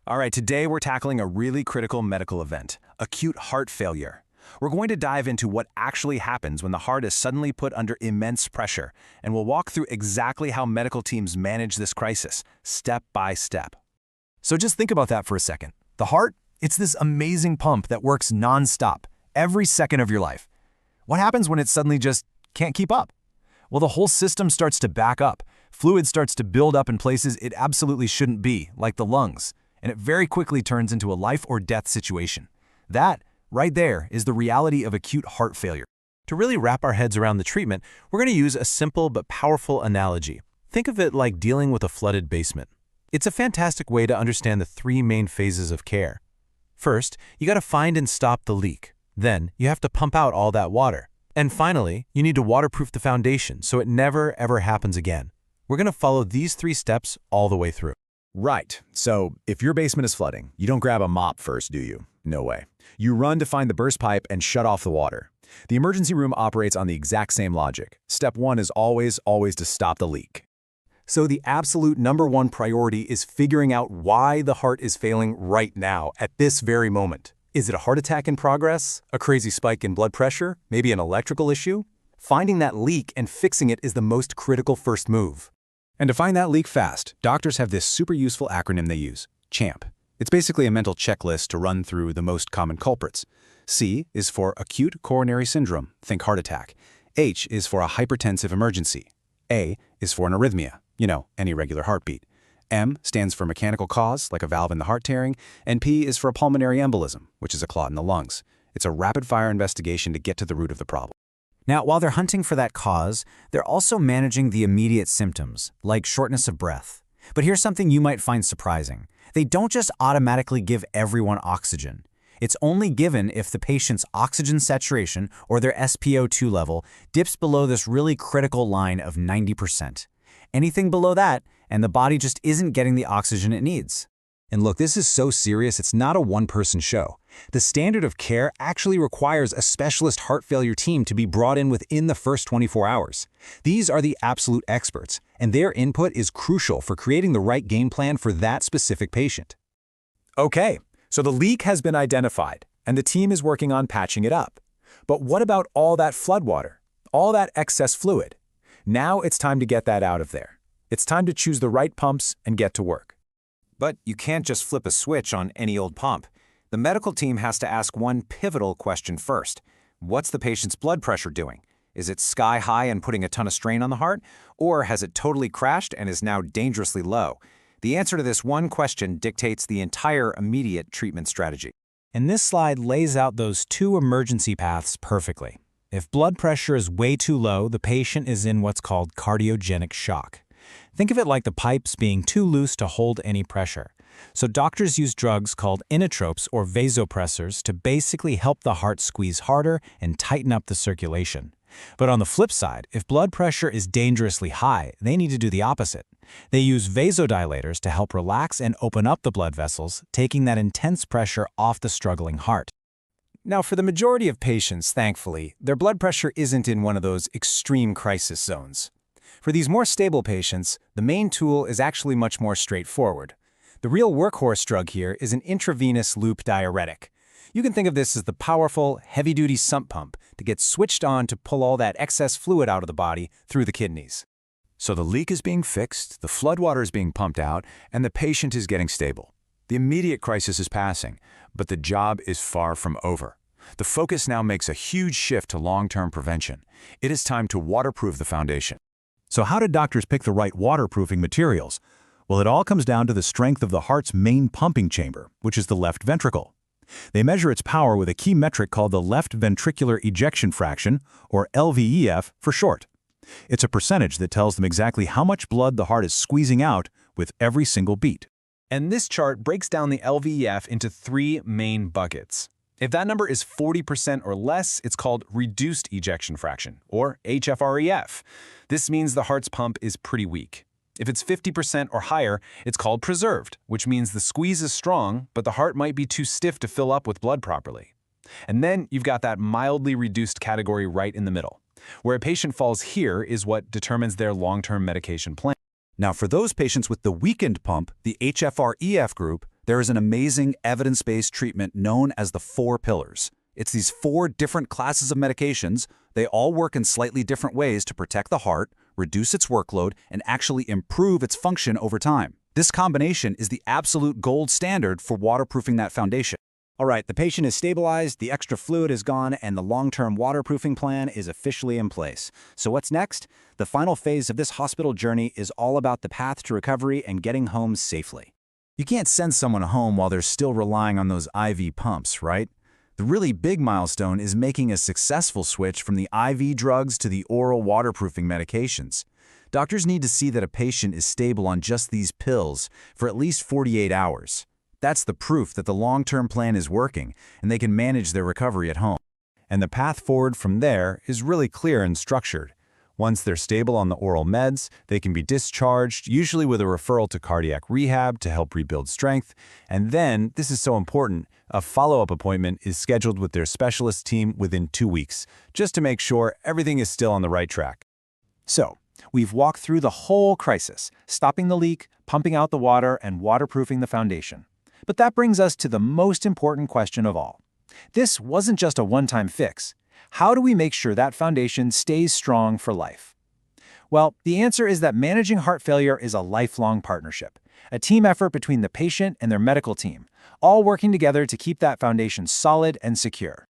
All right, today we're tackling a really critical medical event, acute heart failure. We're going to dive into what actually happens when the heart is suddenly put under immense pressure, and we'll walk through exactly how medical teams manage this crisis, step by step. So just think about that for a second. The heart, it's this amazing pump that works non-stop, every second of your life. What happens when it suddenly just can't keep up? Well, the whole system starts to back up. Fluid starts to build up in places it absolutely shouldn't be, like the lungs, and it very quickly turns into a life or death situation. That, right there, is the reality of acute heart failure. To really wrap our heads around the treatment, we're going to use a simple but powerful analogy. Think of it like dealing with a flooded basement. It's a fantastic way to understand the three main phases of care. First, you got to find and stop the leak. Then, you have to pump out all that water. And finally, you need to waterproof the foundation so it never, ever happens again. We're going to follow these three steps all the way through. Right. So if your basement is flooding, you don't grab a mop first, do you? No way. You run to find the burst pipe and shut off the water. The emergency room operates on the exact same logic. Step one is always to stop the leak. So the absolute #1 priority is figuring out why the heart is failing right now, at this very moment. Is it a heart attack in progress? A crazy spike in blood pressure? Maybe an electrical issue? Finding that leak and fixing it is the most critical first move. And to find that leak fast, doctors have this super useful acronym they use, CHAMP. It's basically a mental checklist to run through the most common culprits. C is for acute coronary syndrome, think heart attack. H is for a hypertensive emergency. A is for an arrhythmia, any irregular heartbeat. M stands for mechanical cause, like a valve in the heart tearing, and P is for a pulmonary embolism, which is a clot in the lungs. It's a rapid-fire investigation to get to the root of the problem. Now, while they're hunting for that cause, they're also managing the immediate symptoms, like shortness of breath. But here's something you might find surprising. They don't just automatically give everyone oxygen. It's only given if the patient's oxygen saturation, or their SpO2 level, dips below this really critical line of 90%. Anything below that, and the body just isn't getting the oxygen it needs. And look, this is so serious, it's not a one-person show. The standard of care actually requires a specialist heart failure team to be brought in within the first 24 hours. These are the absolute experts, and their input is crucial for creating the right game plan for that specific patient. Okay, so the leak has been identified, and the team is working on patching it up. But what about all that floodwater? All that excess fluid? Now it's time to get that out of there. It's time to choose the right pumps and get to work. But you can't just flip a switch on any old pump. The medical team has to ask one pivotal question first. What's the patient's blood pressure doing? Is it sky high and putting a ton of strain on the heart? Or has it totally crashed and is now dangerously low? The answer to this one question dictates the entire immediate treatment strategy. And this slide lays out those two emergency paths perfectly. If blood pressure is way too low, the patient is in what's called cardiogenic shock. Think of it like the pipes being too loose to hold any pressure. So doctors use drugs called inotropes or vasopressors to basically help the heart squeeze harder and tighten up the circulation. But on the flip side, if blood pressure is dangerously high, they need to do the opposite. They use vasodilators to help relax and open up the blood vessels, taking that intense pressure off the struggling heart. Now, for the majority of patients, thankfully, their blood pressure isn't in one of those extreme crisis zones. For these more stable patients, the main tool is actually much more straightforward. The real workhorse drug here is an intravenous loop diuretic. You can think of this as the powerful, heavy-duty sump pump to get switched on to pull all that excess fluid out of the body through the kidneys. So the leak is being fixed, the floodwater is being pumped out, and the patient is getting stable. The immediate crisis is passing, but the job is far from over. The focus now makes a huge shift to long-term prevention. It is time to waterproof the foundation. So how did doctors pick the right waterproofing materials? Well, it all comes down to the strength of the heart's main pumping chamber, which is the left ventricle. They measure its power with a key metric called the left ventricular ejection fraction, or LVEF for short. It's a percentage that tells them exactly how much blood the heart is squeezing out with every single beat. And this chart breaks down the LVEF into three main buckets. If that number is 40% or less, it's called reduced ejection fraction, or HFrEF. This means the heart's pump is pretty weak. If it's 50% or higher, it's called preserved, which means the squeeze is strong, but the heart might be too stiff to fill up with blood properly. And then you've got that mildly reduced category right in the middle. Where a patient falls here is what determines their long-term medication plan. Now, for those patients with the weakened pump, the HFrEF group, There is an amazing evidence-based treatment known as the 4 pillars. It's these 4 different classes of medications. They all work in slightly different ways to protect the heart, reduce its workload, and actually improve its function over time. This combination is the absolute gold standard for waterproofing that foundation. All right, the patient is stabilized, the extra fluid is gone, and the long-term waterproofing plan is officially in place. So what's next? The final phase of this hospital journey is all about the path to recovery and getting home safely. You can't send someone home while they're still relying on those IV pumps, right? The really big milestone is making a successful switch from the IV drugs to the oral waterproofing medications. Doctors need to see that a patient is stable on just these pills for at least 48 hours. That's the proof that the long-term plan is working and they can manage their recovery at home. And the path forward from there is really clear and structured. Once they're stable on the oral meds, they can be discharged, usually with a referral to cardiac rehab to help rebuild strength. And then, this is so important, a follow-up appointment is scheduled with their specialist team within 2 weeks, just to make sure everything is still on the right track. So, we've walked through the whole crisis, stopping the leak, pumping out the water, and waterproofing the foundation. But that brings us to the most important question of all. This wasn't just a one-time fix. How do we make sure that foundation stays strong for life? Well, the answer is that managing heart failure is a lifelong partnership, a team effort between the patient and their medical team, all working together to keep that foundation solid and secure.